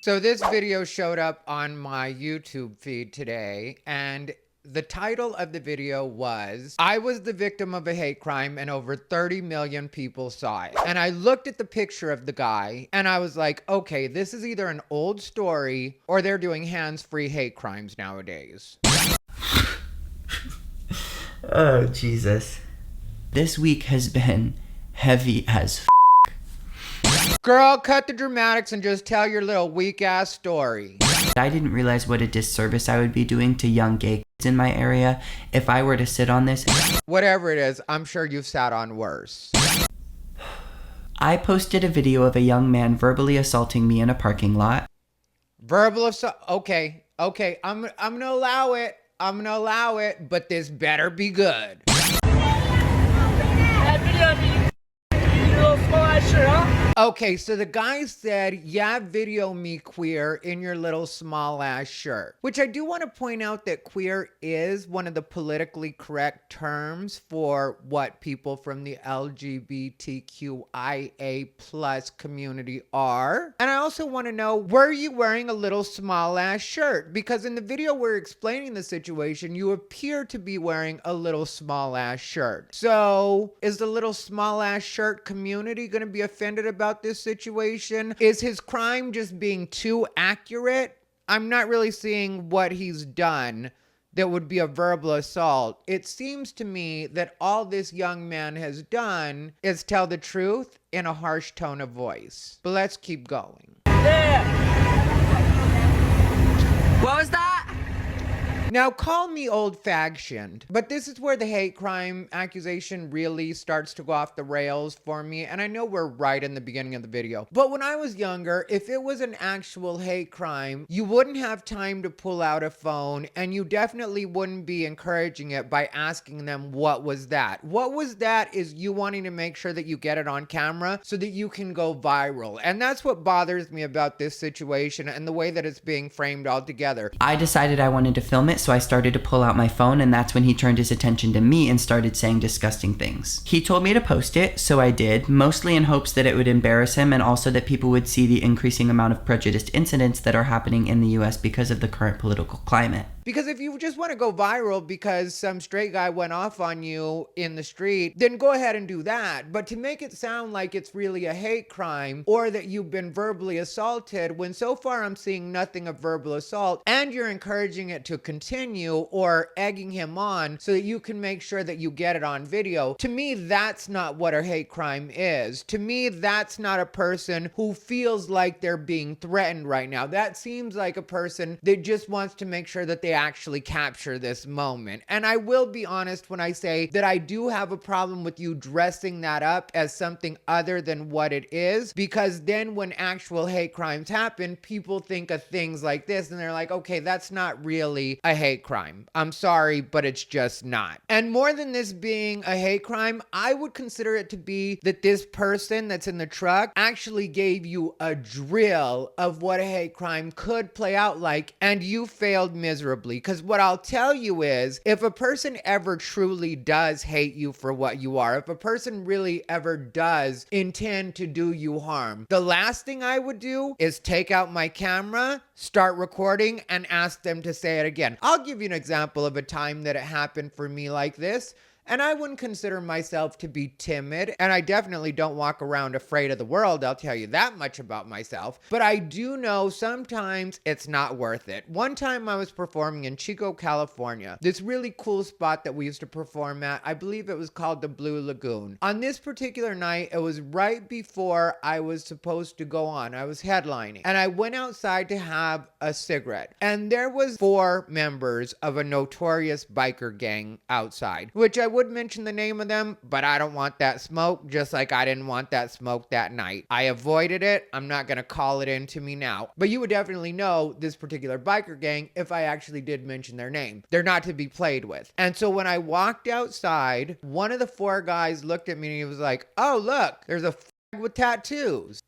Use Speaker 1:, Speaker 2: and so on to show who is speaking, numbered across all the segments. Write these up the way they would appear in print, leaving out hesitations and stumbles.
Speaker 1: So this video showed up on my YouTube feed today, and the title of the video was, I was the victim of a hate crime and over 30 million people saw it. And I looked at the picture of the guy and I was like, okay, this is either an old story or they're doing hands-free hate crimes nowadays.
Speaker 2: Oh, Jesus. This week has been heavy as f***.
Speaker 1: Girl, cut the dramatics and just tell your little weak-ass story.
Speaker 2: I didn't realize what a disservice I would be doing to young gay kids in my area if I were to sit on this.
Speaker 1: Whatever it is, I'm sure you've sat on worse.
Speaker 2: I posted a video of a young man verbally assaulting me in a parking lot.
Speaker 1: Verbal assault. Okay, I'm gonna allow it. I'm gonna allow it, but this better be good. Okay, so the guy said, yeah, video me queer in your little small ass shirt. Which I do want to point out that queer is one of the politically correct terms for what people from the LGBTQIA plus community are. And I also want to know, were you wearing a little small ass shirt? Because in the video we're explaining the situation, you appear to be wearing a little small ass shirt. So is the little small ass shirt community going to be offended about this situation? Is his crime just being too accurate? I'm not really seeing what he's done that would be a verbal assault. It seems to me that all this young man has done is tell the truth in a harsh tone of voice. But let's keep going.
Speaker 3: Yeah. What was that?
Speaker 1: Now, call me old-fashioned, but this is where the hate crime accusation really starts to go off the rails for me, and I know we're right in the beginning of the video. But when I was younger, if it was an actual hate crime, you wouldn't have time to pull out a phone, and you definitely wouldn't be encouraging it by asking them, what was that? What was that is you wanting to make sure that you get it on camera so that you can go viral. And that's what bothers me about this situation and the way that it's being framed altogether.
Speaker 2: I decided I wanted to film it, so I started to pull out my phone, and that's when he turned his attention to me and started saying disgusting things. He told me to post it, so I did, mostly in hopes that it would embarrass him and also that people would see the increasing amount of prejudiced incidents that are happening in the US because of the current political climate.
Speaker 1: Because if you just want to go viral because some straight guy went off on you in the street, then go ahead and do that. But to make it sound like it's really a hate crime or that you've been verbally assaulted, when so far I'm seeing nothing of verbal assault, and you're encouraging it to continue or egging him on so that you can make sure that you get it on video, to me, that's not what a hate crime is. To me, that's not a person who feels like they're being threatened right now. That seems like a person that just wants to make sure that they actually capture this moment. And I will be honest when I say that I do have a problem with you dressing that up as something other than what it is, because then when actual hate crimes happen, people think of things like this and they're like, okay, that's not really a hate crime. I'm sorry, but it's just not. And more than this being a hate crime, I would consider it to be that this person that's in the truck actually gave you a drill of what a hate crime could play out like, and you failed miserably. Because what I'll tell you is, if a person ever truly does hate you for what you are, if a person really ever does intend to do you harm, the last thing I would do is take out my camera, start recording, and ask them to say it again. I'll give you an example of a time that it happened for me like this. And I wouldn't consider myself to be timid, and I definitely don't walk around afraid of the world, I'll tell you that much about myself. But I do know sometimes it's not worth it. One time I was performing in Chico, California, this really cool spot that we used to perform at. I believe it was called the Blue Lagoon. On this particular night, it was right before I was supposed to go on. I was headlining, and I went outside to have a cigarette. And there was 4 members of a notorious biker gang outside, which I would mention the name of them, but I don't want that smoke, just like I didn't want that smoke that night. I avoided it. I'm not going to call it into me now. But you would definitely know this particular biker gang if I actually did mention their name. They're not to be played with. And so when I walked outside, one of the 4 guys looked at me and he was like, oh, look, there's a with tattoos.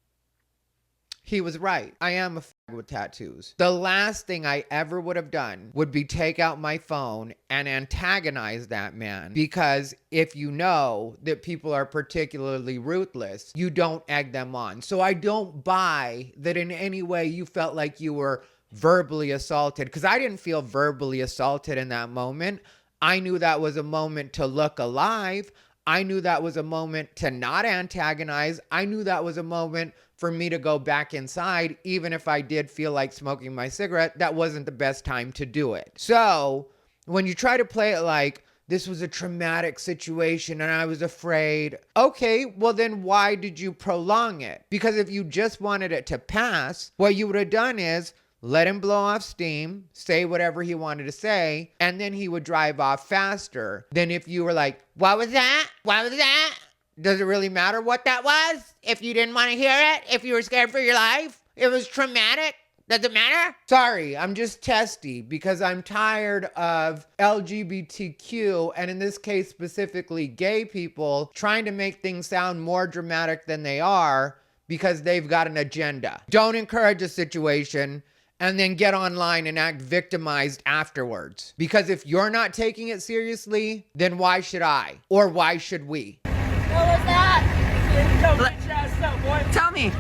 Speaker 1: He was right. I am a fag with tattoos. The last thing I ever would have done would be take out my phone and antagonize that man, because if you know that people are particularly ruthless, you don't egg them on. So I don't buy that in any way you felt like you were verbally assaulted, because I didn't feel verbally assaulted in that moment. I knew that was a moment to look alive. I knew that was a moment to not antagonize. I knew that was a moment for me to go back inside. Even if I did feel like smoking my cigarette, that wasn't the best time to do it. So when you try to play it like this was a traumatic situation and I was afraid, okay, well then why did you prolong it? Because if you just wanted it to pass, what you would have done is let him blow off steam, say whatever he wanted to say, and then he would drive off faster than if you were like, what was that? What was that? Does it really matter what that was? If you didn't want to hear it, if you were scared for your life, it was traumatic. Does it matter? Sorry, I'm just testy because I'm tired of LGBTQ, and in this case specifically gay people, trying to make things sound more dramatic than they are because they've got an agenda. Don't encourage a situation and then get online and act victimized afterwards. Because if you're not taking it seriously, then why should I? Or why should we?
Speaker 3: What was that?
Speaker 2: Tell me.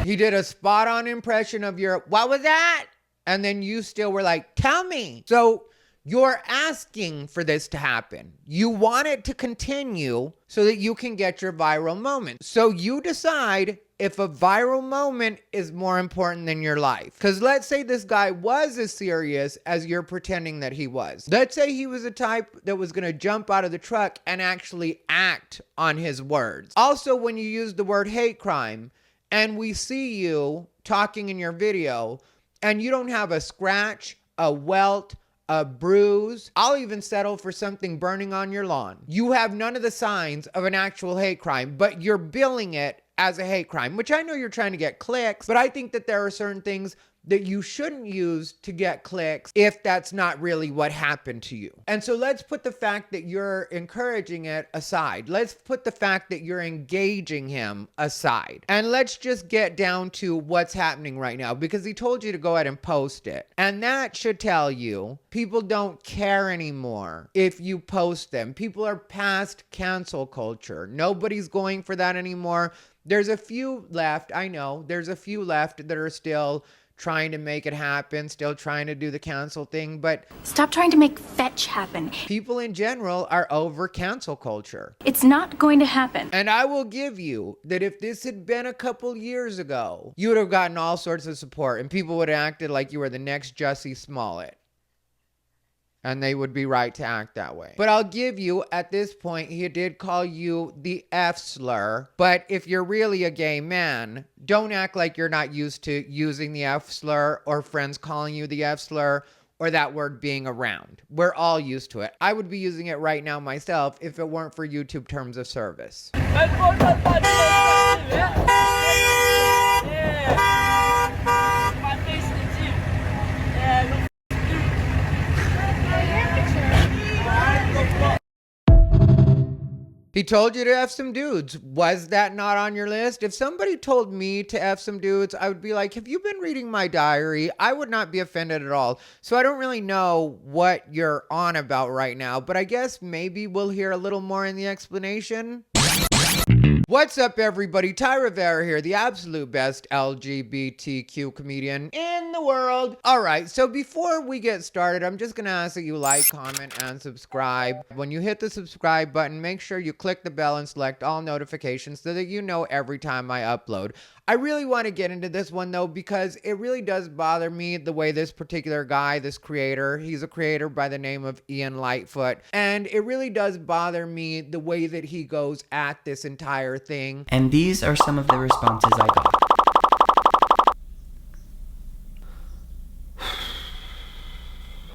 Speaker 1: He did a spot on impression of your, what was that? And then you still were like, tell me. So you're asking for this to happen. You want it to continue so that you can get your viral moment. So you decide if a viral moment is more important than your life. Because let's say this guy was as serious as you're pretending that he was. Let's say he was a type that was going to jump out of the truck and actually act on his words. Also, when you use the word hate crime and we see you talking in your video and you don't have a scratch, a welt, a bruise, I'll even settle for something burning on your lawn. You have none of the signs of an actual hate crime, but you're billing it as a hate crime, which I know you're trying to get clicks, but I think that there are certain things that you shouldn't use to get clicks if that's not really what happened to you. And so let's put the fact that you're encouraging it aside. Let's put the fact that you're engaging him aside. And let's just get down to what's happening right now, because he told you to go ahead and post it. And that should tell you people don't care anymore if you post them. People are past cancel culture. Nobody's going for that anymore. There's a few left. I know there's a few left that are still trying to make it happen, still trying to do the cancel thing, but
Speaker 3: Stop trying to make fetch happen.
Speaker 1: people in general are over cancel culture.
Speaker 3: It's not going to happen.
Speaker 1: And I will give you that if this had been a couple years ago, you would have gotten all sorts of support and people would have acted like you were the next Jussie Smollett. And they would be right to act that way. But I'll give you, at this point, he did call you the F slur. But if you're really a gay man, don't act like you're not used to using the F slur or friends calling you the F slur or that word being around. We're all used to it. I would be using it right now myself if it weren't for YouTube terms of service. He told you to F some dudes. Was that not on your list? If somebody told me to F some dudes, I would be like, have you been reading my diary? I would not be offended at all. So I don't really know what you're on about right now, but I guess maybe we'll hear a little more in the explanation. What's up, everybody? Rivera here, the absolute best LGBTQ comedian in the world. All right, so before we get started, I'm just gonna ask that you like, comment, and subscribe. When you hit the subscribe button, make sure you click the bell and select all notifications so that you know every time I upload. I really want to get into this one though, because it really does bother me the way this particular guy, this creator, he's a creator by the name of Ian Lightfoot, and it really does bother me the way that he goes at this entire thing.
Speaker 2: And these are some of the responses I got.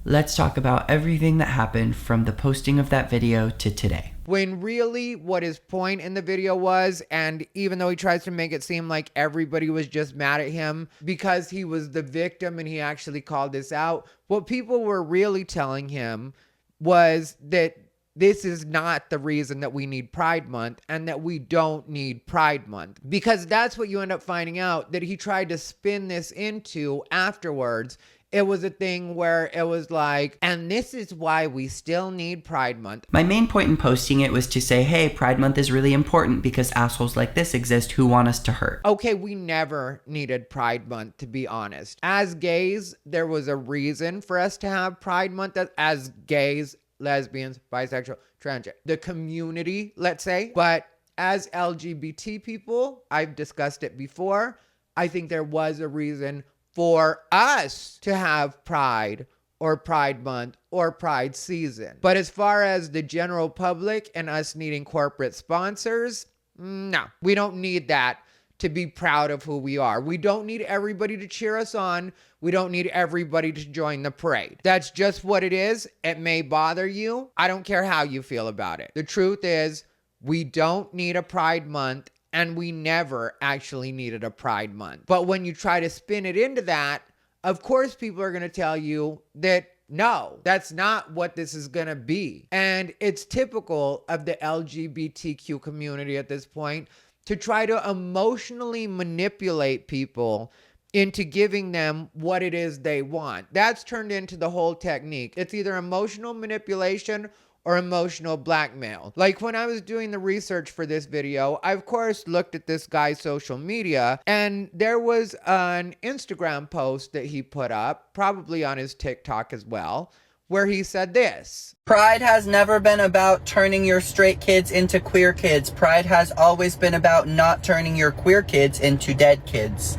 Speaker 2: Let's talk about everything that happened from the posting of that video to today.
Speaker 1: When really what his point in the video was, and even though he tries to make it seem like everybody was just mad at him because he was the victim and he actually called this out, what people were really telling him was that this is not the reason that we need Pride Month and that we don't need Pride Month. Because that's what you end up finding out, that he tried to spin this into afterwards. It was a thing where it was like, and this is why we still need Pride Month.
Speaker 2: My main point in posting it was to say, hey, Pride Month is really important because assholes like this exist who want us to hurt.
Speaker 1: Okay, we never needed Pride Month, to be honest. As gays, there was a reason for us to have Pride Month as gays, lesbians, bisexual, transgender, the community, let's say. But as LGBT people, I've discussed it before, I think there was a reason for us to have Pride or Pride Month or Pride Season. But as far as the general public and us needing corporate sponsors, no, we don't need that to be proud of who we are. We don't need everybody to cheer us on. We don't need everybody to join the parade. That's just what it is. It may bother you. I don't care how you feel about it. The truth is, we don't need a Pride Month, and we never actually needed a Pride Month. But when you try to spin it into that, of course people are going to tell you that no, that's not what this is going to be. And it's typical of the LGBTQ community at this point to try to emotionally manipulate people into giving them what it is they want. That's turned into the whole technique. It's either emotional manipulation or emotional blackmail. Like when I was doing the research for this video, I of course looked at this guy's social media, and there was an Instagram post that he put up, probably on his TikTok as well, where he said this.
Speaker 2: Pride has never been about turning your straight kids into queer kids. Pride has always been about not turning your queer kids into dead kids.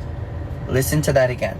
Speaker 2: Listen to that again.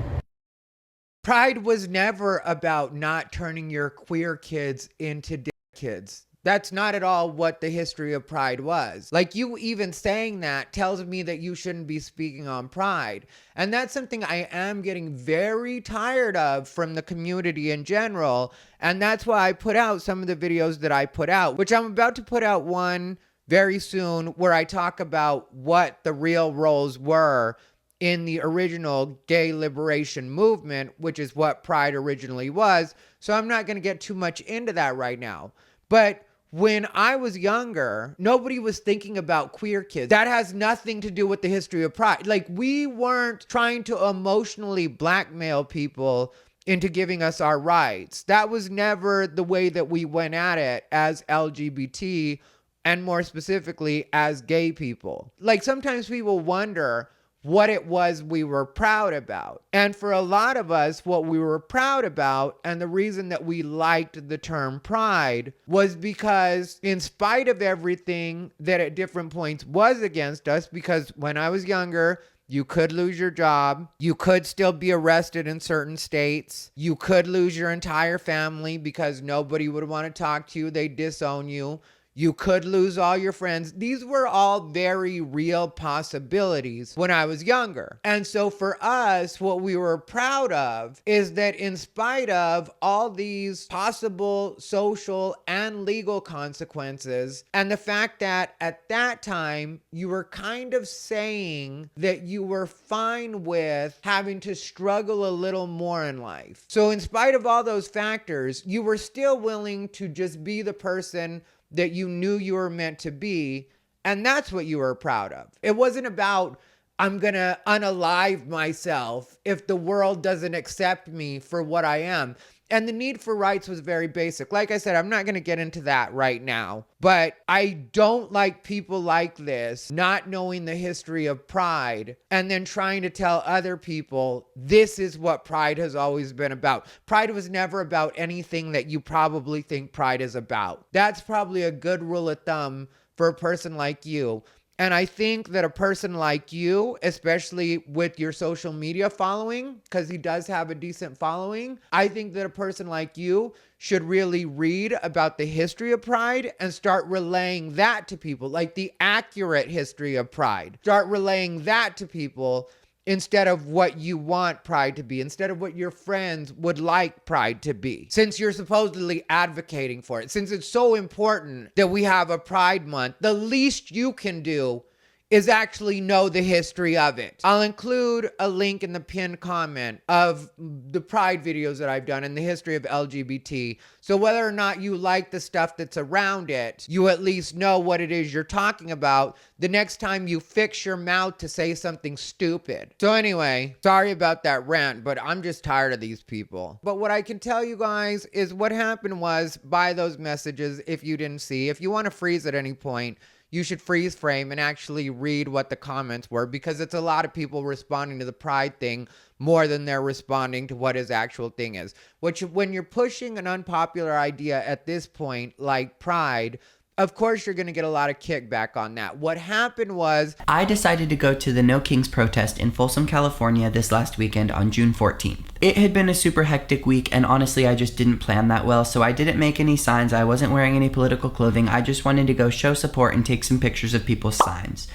Speaker 1: Pride was never about not turning your queer kids into dead kids. That's not at all what the history of Pride was. Like, you even saying that tells me that you shouldn't be speaking on Pride. And that's something I am getting very tired of from the community in general. And that's why I put out some of the videos that I put out, which I'm about to put out one very soon where I talk about what the real roles were in the original gay liberation movement, which is what Pride originally was. So I'm not going to get too much into that right now. But when I was younger, nobody was thinking about queer kids. That has nothing to do with the history of Pride. Like, we weren't trying to emotionally blackmail people into giving us our rights. That was never the way that we went at it as LGBT, and more specifically as gay people. Like, sometimes people wonder what it was we were proud about. And for a lot of us, what we were proud about, and the reason that we liked the term pride, was because in spite of everything that at different points was against us, because when I was younger, you could lose your job, you could still be arrested in certain states, you could lose your entire family because nobody would want to talk to you, they'd disown you. You could lose all your friends. These were all very real possibilities when I was younger. And so for us, what we were proud of is that in spite of all these possible social and legal consequences, and the fact that at that time, you were kind of saying that you were fine with having to struggle a little more in life. So in spite of all those factors, you were still willing to just be the person that you knew you were meant to be, and that's what you were proud of. It wasn't about, I'm gonna unalive myself if the world doesn't accept me for what I am. And the need for rights was very basic. Like I said, I'm not gonna get into that right now, but I don't like people like this not knowing the history of Pride and then trying to tell other people this is what Pride has always been about. Pride was never about anything that you probably think Pride is about. That's probably a good rule of thumb for a person like you. And I think that a person like you, especially with your social media following, because he does have a decent following, I think that a person like you should really read about the history of Pride and start relaying that to people, like the accurate history of Pride. Start relaying that to people instead of what you want Pride to be, instead of what your friends would like Pride to be, since you're supposedly advocating for it, since it's so important that we have a Pride Month. The least you can do is actually know the history of it. I'll include a link in the pinned comment of the Pride videos that I've done and the history of LGBT. So whether or not you like the stuff that's around it, you at least know what it is you're talking about the next time you fix your mouth to say something stupid. So anyway, sorry about that rant, but I'm just tired of these people. But what I can tell you guys is what happened was, by those messages, if you didn't see, if you want to freeze at any point, you should freeze frame and actually read what the comments were, because it's a lot of people responding to the Pride thing more than they're responding to what his actual thing is. When you're pushing an unpopular idea at this point, like Pride, of course you're going to get a lot of kickback on that. What happened was,
Speaker 2: I decided to go to the No Kings protest in Folsom, California this last weekend on June 14th. It had been a super hectic week, and honestly I just didn't plan that well, so I didn't make any signs, I wasn't wearing any political clothing, I just wanted to go show support and take some pictures of people's signs.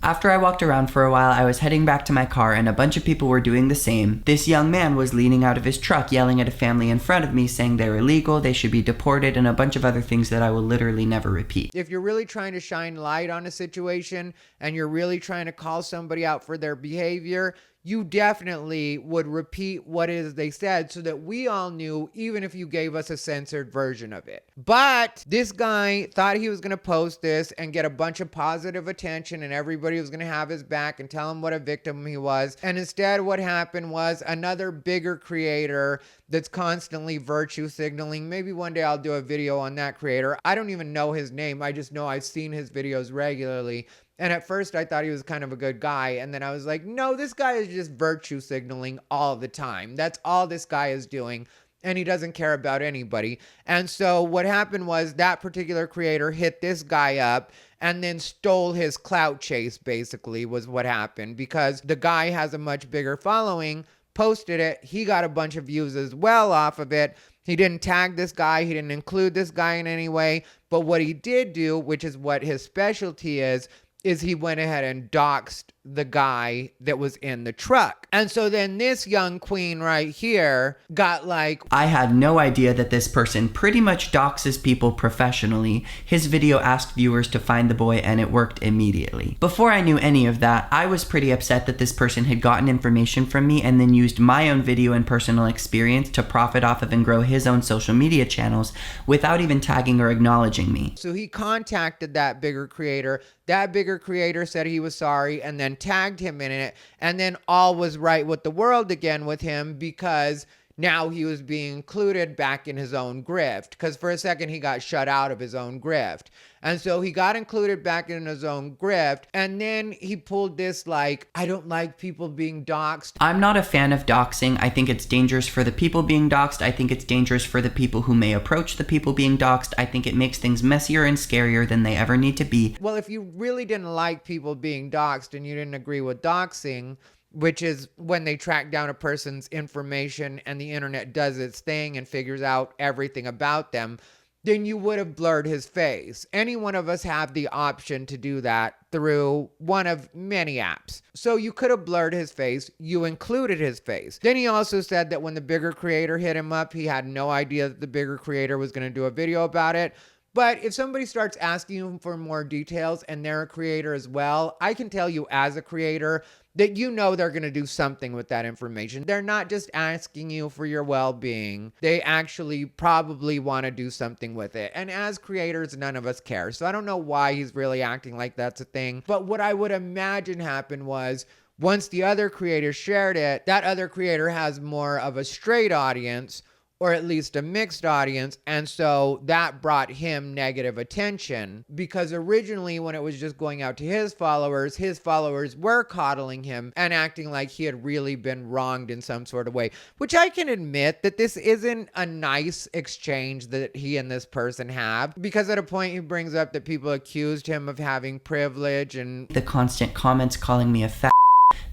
Speaker 2: After I walked around for a while, I was heading back to my car and a bunch of people were doing the same. This young man was leaning out of his truck yelling at a family in front of me saying they're illegal, they should be deported, and a bunch of other things that I will literally never repeat.
Speaker 1: if you're really trying to shine light on a situation and you're really trying to call somebody out for their behavior, you definitely would repeat what it is they said so that we all knew, even if you gave us a censored version of it. But this guy thought he was going to post this and get a bunch of positive attention and everybody was going to have his back and tell him what a victim he was. And instead what happened was another bigger creator that's constantly virtue signaling. Maybe one day I'll do a video on that creator. I don't even know his name. I just know I've seen his videos regularly. And at first I thought he was kind of a good guy. And then I was like, no, this guy is just virtue signaling all the time. That's all this guy is doing. And he doesn't care about anybody. And so what happened was that particular creator hit this guy up and then stole his clout chase, basically, was what happened. Because the guy has a much bigger following, posted it. He got a bunch of views as well off of it. He didn't tag this guy. He didn't include this guy in any way. But what he did do, which is what his specialty is he went ahead and doxed the guy that was in the truck. And so then this young queen right here got like,
Speaker 2: I had no idea that this person pretty much doxes people professionally. His video asked viewers to find the boy and it worked immediately. Before I knew any of that, I was pretty upset that this person had gotten information from me and then used my own video and personal experience to profit off of and grow his own social media channels without even tagging or acknowledging me.
Speaker 1: so he contacted that bigger creator. That bigger creator said he was sorry and then tagged him in it. And then all was right with the world again with him, because now he was being included back in his own grift. Because for a second he got shut out of his own grift. And so he got included back in his own grift. And then he pulled this like, I don't like people being doxxed.
Speaker 2: I'm not a fan of doxing. I think it's dangerous for the people being doxed. I think it's dangerous for the people who may approach the people being doxed. I think it makes things messier and scarier than they ever need to be.
Speaker 1: Well, if you really didn't like people being doxxed and you didn't agree with doxing, which is when they track down a person's information and the internet does its thing and figures out everything about them, then you would have blurred his face. Any one of us have the option to do that through one of many apps. So you could have blurred his face. You included his face. Then he also said that when the bigger creator hit him up, he had no idea that the bigger creator was going to do a video about it. But if somebody starts asking you for more details and they're a creator as well, I can tell you as a creator that you know they're going to do something with that information. They're not just asking you for your well-being. They actually probably want to do something with it. And as creators, none of us care. So I don't know why he's really acting like that's a thing. But what I would imagine happened was, once the other creator shared it, that other creator has more of a straight audience, or at least a mixed audience, and so that brought him negative attention, because originally when it was just going out to his followers were coddling him and acting like he had really been wronged in some sort of way, which I can admit that this isn't a nice exchange that he and this person have, because at a point he brings up that people accused him of having privilege and
Speaker 2: The constant comments calling me a fat,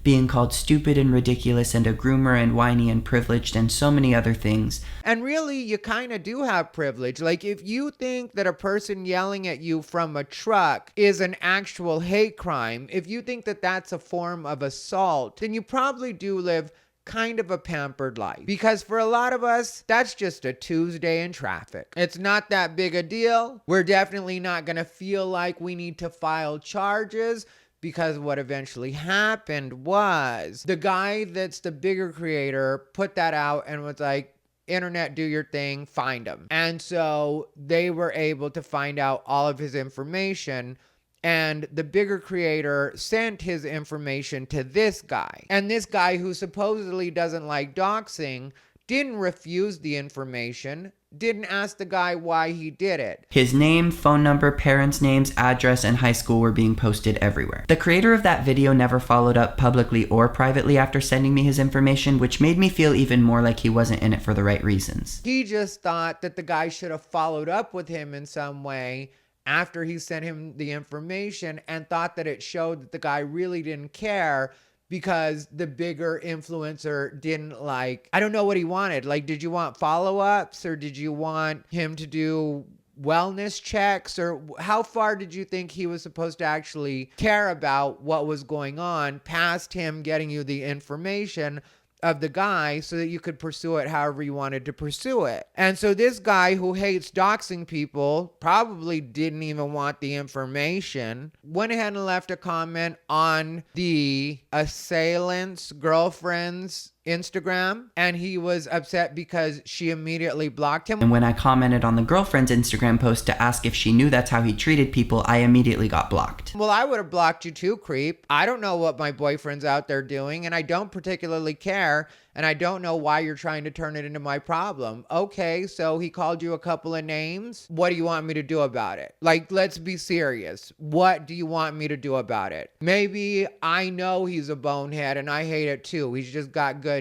Speaker 2: being called stupid and ridiculous and a groomer and whiny and privileged and so many other things.
Speaker 1: And really, you kind of do have privilege. Like, if you think that a person yelling at you from a truck is an actual hate crime, if you think that that's a form of assault, then you probably do live kind of a pampered life. Because for a lot of us, that's just a Tuesday in traffic. It's not that big a deal. We're definitely not going to feel like we need to file charges, because what eventually happened was the guy that's the bigger creator put that out and was like, internet, do your thing, find him. And so they were able to find out all of his information. And the bigger creator sent his information to this guy. And this guy, who supposedly doesn't like doxing, didn't refuse the information, didn't ask the guy why he did it.
Speaker 2: His name, phone number, parents' names, address, and high school were being posted everywhere. The creator of that video never followed up publicly or privately after sending me his information, which made me feel even more like he wasn't in it for the right reasons.
Speaker 1: He just thought that the guy should have followed up with him in some way after he sent him the information, and thought that it showed that the guy really didn't care because the bigger influencer didn't like, I don't know what he wanted. Like, did you want follow-ups, or did you want him to do wellness checks, or how far did you think he was supposed to actually care about what was going on past him getting you the information of the guy so that you could pursue it however you wanted to pursue it? And so this guy, who hates doxing people, probably didn't even want the information, went ahead and left a comment on the assailant's girlfriend's Instagram, and he was upset because she immediately blocked him.
Speaker 2: And when I commented on the girlfriend's Instagram post to ask if she knew that's how he treated people, I immediately got blocked.
Speaker 1: Well, I would have blocked you too, creep. I don't know what my boyfriend's out there doing, and I don't particularly care, and I don't know why you're trying to turn it into my problem. Okay, so he called you a couple of names. What do you want me to do about it? Like, let's be serious. What do you want me to do about it? Maybe I know he's a bonehead and I hate it too. He's just got good.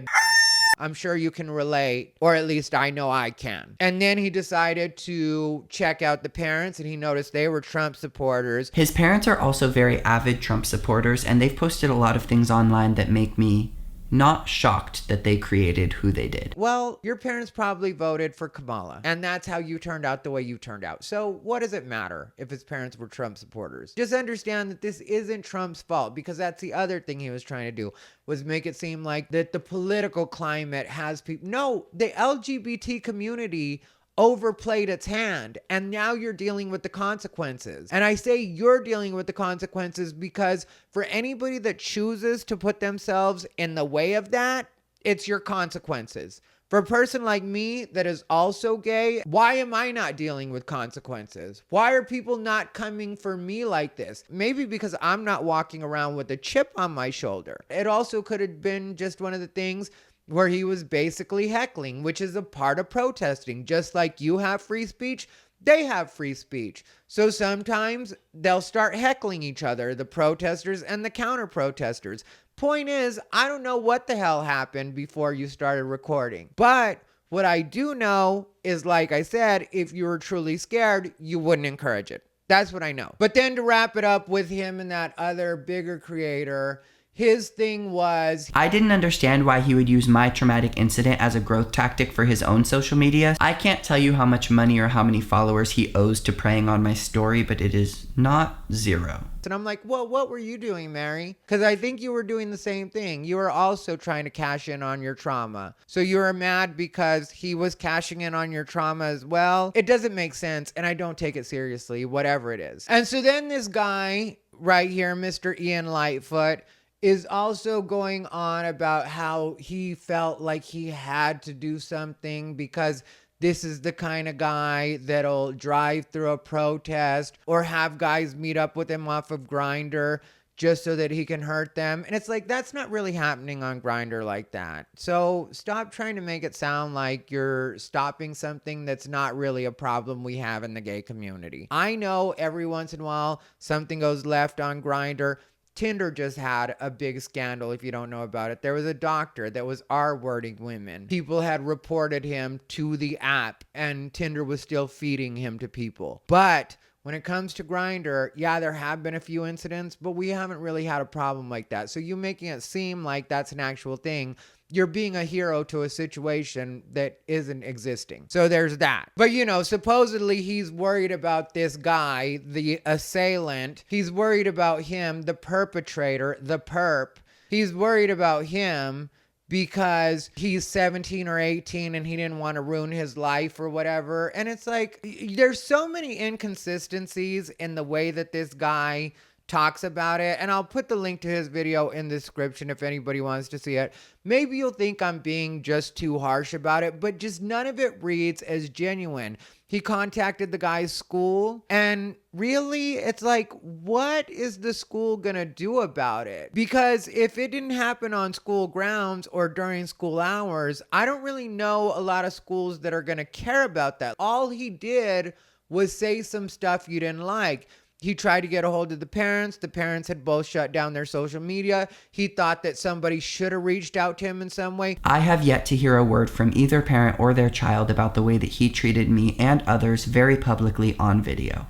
Speaker 1: I'm sure you can relate, or at least I know I can. And then he decided to check out the parents, and he noticed they were Trump supporters.
Speaker 2: His parents are also very avid Trump supporters, and they've posted a lot of things online that make me not shocked that they created who they did.
Speaker 1: Well, your parents probably voted for Kamala, and that's how you turned out the way you turned out. So what does it matter if his parents were Trump supporters? Just understand that this isn't Trump's fault, because that's the other thing he was trying to do, was make it seem like that the political climate has people. No, the LGBT community overplayed its hand, and now you're dealing with the consequences. And I say you're dealing with the consequences because for anybody that chooses to put themselves in the way of that, it's your consequences. For a person like me that is also gay, why am I not dealing with consequences? Why are people not coming for me like this? Maybe because I'm not walking around with a chip on my shoulder. It also could have been just one of the things where he was basically heckling, which is a part of protesting. Just like you have free speech, they have free speech. So sometimes they'll start heckling each other, the protesters and the counter protesters. Point is, I don't know what the hell happened before you started recording. But what I do know is, like I said, if you were truly scared, you wouldn't encourage it. That's what I know. But then to wrap it up with him and that other bigger creator, his thing was,
Speaker 2: I didn't understand why he would use my traumatic incident as a growth tactic for his own social media. I can't tell you how much money or how many followers he owes to preying on my story, but it is not zero.
Speaker 1: And I'm like, well, what were you doing, Mary? Because I think you were doing the same thing. You were also trying to cash in on your trauma. So you were mad because he was cashing in on your trauma as well. It doesn't make sense, and I don't take it seriously, whatever it is. And so then this guy right here, Mr. Ian Lightfoot, is also going on about how he felt like he had to do something because this is the kind of guy that'll drive through a protest or have guys meet up with him off of Grindr just so that he can hurt them. And it's like, that's not really happening on Grindr like that. So stop trying to make it sound like you're stopping something that's not really a problem we have in the gay community. I know every once in a while something goes left on Grindr. Tinder just had a big scandal, if you don't know about it. There was a doctor that was R-wording women. People had reported him to the app, and Tinder was still feeding him to people. But when it comes to Grindr, yeah, there have been a few incidents, but we haven't really had a problem like that. So you making it seem like that's an actual thing, you're being a hero to a situation that isn't existing. So there's that. But you know, supposedly he's worried about this guy, the assailant. He's worried about him, the perpetrator, the perp. He's worried about him because he's 17 or 18 and he didn't want to ruin his life or whatever. And it's like, there's so many inconsistencies in the way that this guy talks about it, and I'll put the link to his video in the description if anybody wants to see it. Maybe you'll think I'm being just too harsh about it, but just none of it reads as genuine. He contacted the guy's school, and really, it's like, what is the school gonna do about it? Because if it didn't happen on school grounds or during school hours, I don't really know a lot of schools that are gonna care about that. All he did was say some stuff you didn't like. He tried to get a hold of the parents. The parents had both shut down their social media. He thought that somebody should have reached out to him in some way.
Speaker 2: I have yet to hear a word from either parent or their child about the way that he treated me and others very publicly on video.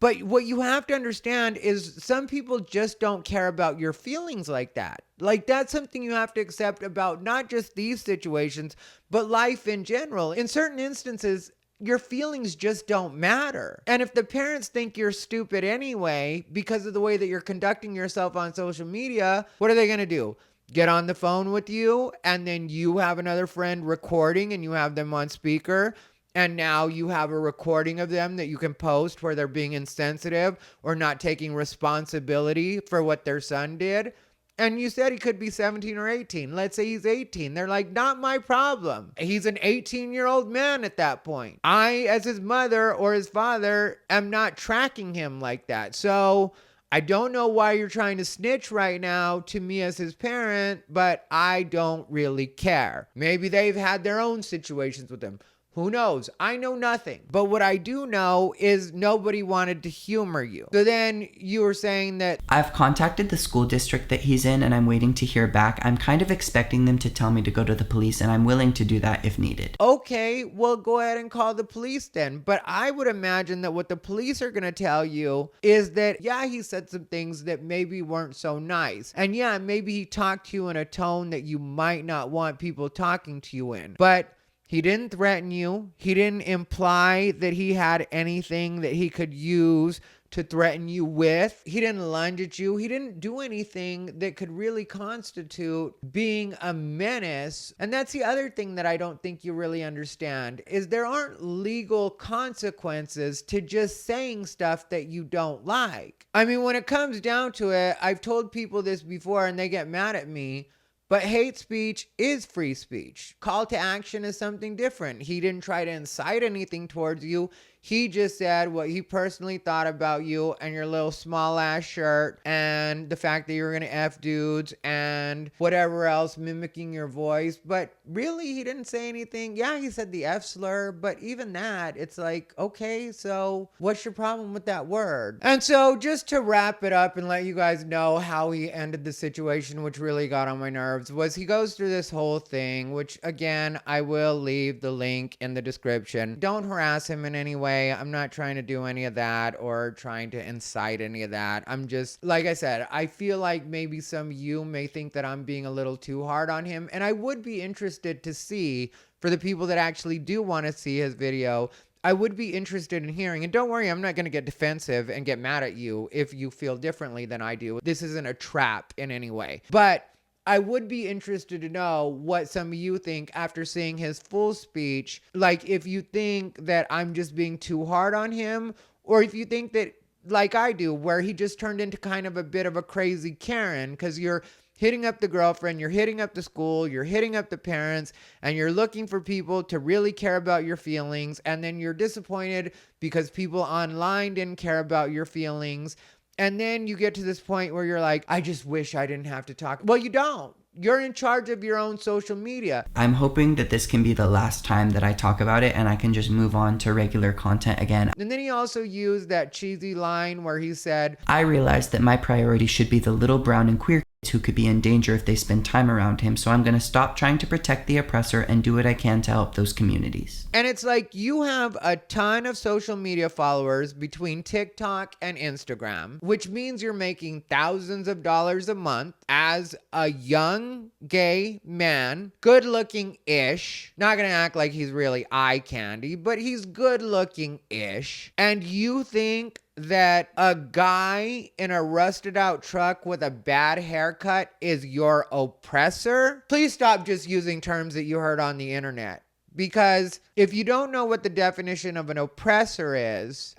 Speaker 1: But what you have to understand is some people just don't care about your feelings like that. Like, that's something you have to accept about not just these situations, but life in general. In certain instances, your feelings just don't matter. And if the parents think you're stupid anyway because of the way that you're conducting yourself on social media, what are they going to do? Get on the phone with you, and then you have another friend recording and you have them on speaker, and now you have a recording of them that you can post where they're being insensitive or not taking responsibility for what their son did. And you said he could be 17 or 18. Let's say he's 18. They're like, not my problem. He's an 18-year-old man at that point. I, as his mother or his father, am not tracking him like that. So I don't know why you're trying to snitch right now to me as his parent, but I don't really care. Maybe they've had their own situations with him. Who knows? I know nothing. But what I do know is nobody wanted to humor you. So then you were saying that
Speaker 2: I've contacted the school district that he's in and I'm waiting to hear back. I'm kind of expecting them to tell me to go to the police, and I'm willing to do that if needed.
Speaker 1: okay, well, go ahead and call the police then. But I would imagine that what the police are going to tell you is that, yeah, he said some things that maybe weren't so nice. And yeah, maybe he talked to you in a tone that you might not want people talking to you in. But he didn't threaten you. He didn't imply that he had anything that he could use to threaten you with. He didn't lunge at you. He didn't do anything that could really constitute being a menace. And that's the other thing that I don't think you really understand is there aren't legal consequences to just saying stuff that you don't like. I mean, when it comes down to it, I've told people this before and they get mad at me. But hate speech is free speech. Call to action is something different. He didn't try to incite anything towards you. He just said what he personally thought about you and your little small ass shirt and the fact that you were going to F dudes and whatever else mimicking your voice. But really, he didn't say anything. Yeah, he said the F slur, but even that, it's like, okay, so what's your problem with that word? And so just to wrap it up and let you guys know how he ended the situation, which really got on my nerves, was he goes through this whole thing, which again, I will leave the link in the description. Don't harass him in any way. I'm not trying to do any of that or trying to incite any of that. I'm just, like I said, I feel like maybe some of you may think that I'm being a little too hard on him. And I would be interested to see, for the people that actually do want to see his video, I would be interested in hearing. And don't worry, I'm not going to get defensive and get mad at you if you feel differently than I do. This isn't a trap in any way. But I would be interested to know what some of you think after seeing his full speech. Like, if you think that I'm just being too hard on him, or if you think that, like I do, where he just turned into kind of a bit of a crazy Karen, because you're hitting up the girlfriend, you're hitting up the school, you're hitting up the parents, and you're looking for people to really care about your feelings, and then you're disappointed because people online didn't care about your feelings. And then you get to this point where you're like, I just wish I didn't have to talk. Well, you don't. You're in charge of your own social media.
Speaker 2: I'm hoping that this can be the last time that I talk about it and I can just move on to regular content again.
Speaker 1: And then he also used that cheesy line where he said,
Speaker 2: I realized that my priority should be the little brown and queer kids who could be in danger if they spend time around him, so I'm going to stop trying to protect the oppressor and do what I can to help those communities.
Speaker 1: And it's like, you have a ton of social media followers between TikTok and Instagram, which means you're making thousands of dollars a month as a young gay man, good looking ish. Not gonna act like he's really eye candy, but he's good looking ish. And you think that a guy in a rusted out truck with a bad haircut is your oppressor? Please stop just using terms that you heard on the internet. Because if you don't know what the definition of an oppressor is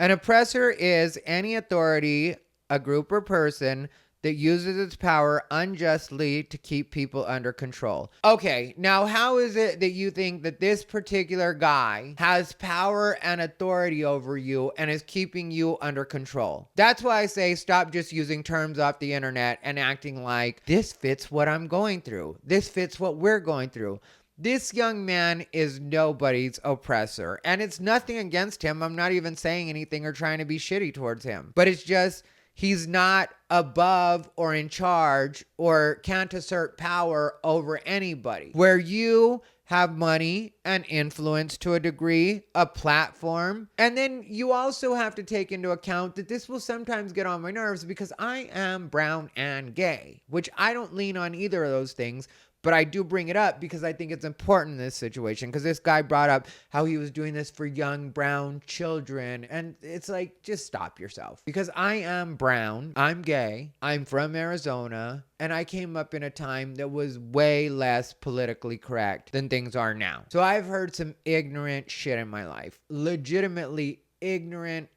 Speaker 1: any authority a group or person that uses its power unjustly to keep people under control. Okay, now how is it that you think that this particular guy has power and authority over you and is keeping you under control? That's why I say stop just using terms off the internet and acting like this fits what I'm going through. This fits what we're going through. This young man is nobody's oppressor, and it's nothing against him. I'm not even saying anything or trying to be shitty towards him, but it's just he's not above or in charge or can't assert power over anybody. Where you have money and influence to a degree, a platform, and then you also have to take into account that this will sometimes get on my nerves because I am brown and gay, which I don't lean on either of those things. But I do bring it up because I think it's important in this situation, because this guy brought up how he was doing this for young brown children. And it's like, just stop yourself. Because I am brown, I'm gay, I'm from Arizona, and I came up in a time that was way less politically correct than things are now. So I've heard some ignorant shit in my life. Legitimately ignorant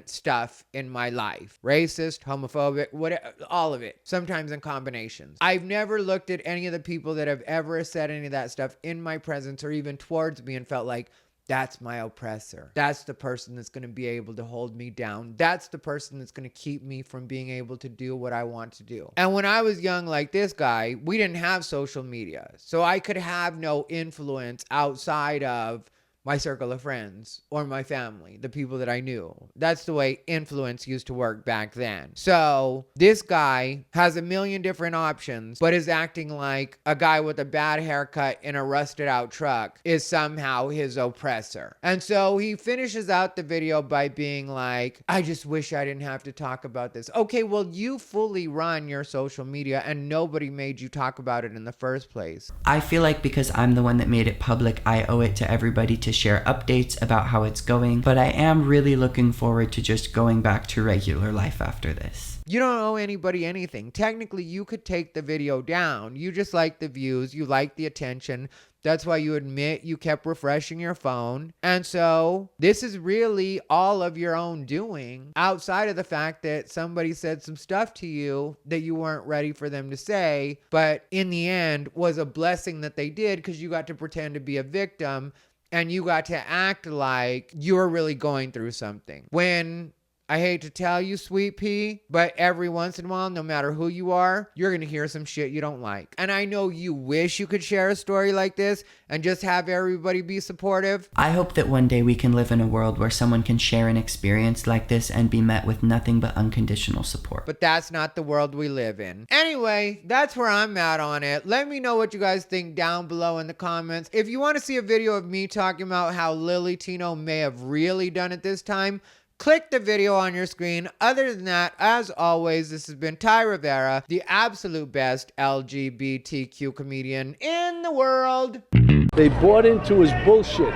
Speaker 1: stuff in my life. Racist, homophobic, whatever, all of it. Sometimes in combinations. I've never looked at any of the people that have ever said any of that stuff in my presence or even towards me and felt like, that's my oppressor. That's the person that's going to be able to hold me down. That's the person that's going to keep me from being able to do what I want to do. And when I was young like this guy, we didn't have social media. So I could have no influence outside of my circle of friends or my family, the people that I knew. That's the way influence used to work back then. So this guy has a million different options, but is acting like a guy with a bad haircut in a rusted out truck is somehow his oppressor. And so he finishes out the video by being like, I just wish I didn't have to talk about this. Okay, well, you fully run your social media and nobody made you talk about it in the first place.
Speaker 2: I feel like because I'm the one that made it public, I owe it to everybody to share updates about how it's going, but I am really looking forward to just going back to regular life after this.
Speaker 1: You don't owe anybody anything. Technically, you could take the video down. You just like the views. You like the attention. That's why you admit you kept refreshing your phone. And so this is really all of your own doing, outside of the fact that somebody said some stuff to you that you weren't ready for them to say, but in the end was a blessing that they did, because you got to pretend to be a victim and you got to act like you were really going through something. When, I hate to tell you, sweet pea, but every once in a while, no matter who you are, you're going to hear some shit you don't like. And I know you wish you could share a story like this and just have everybody be supportive.
Speaker 2: I hope that one day we can live in a world where someone can share an experience like this and be met with nothing but unconditional support.
Speaker 1: But that's not the world we live in. Anyway, that's where I'm at on it. Let me know what you guys think down below in the comments. If you want to see a video of me talking about how Lily Tino may have really done it this time, click the video on your screen. Other than that, as always, this has been Ty Rivera, the absolute best LGBTQ comedian in the world.
Speaker 4: They bought into his bullshit.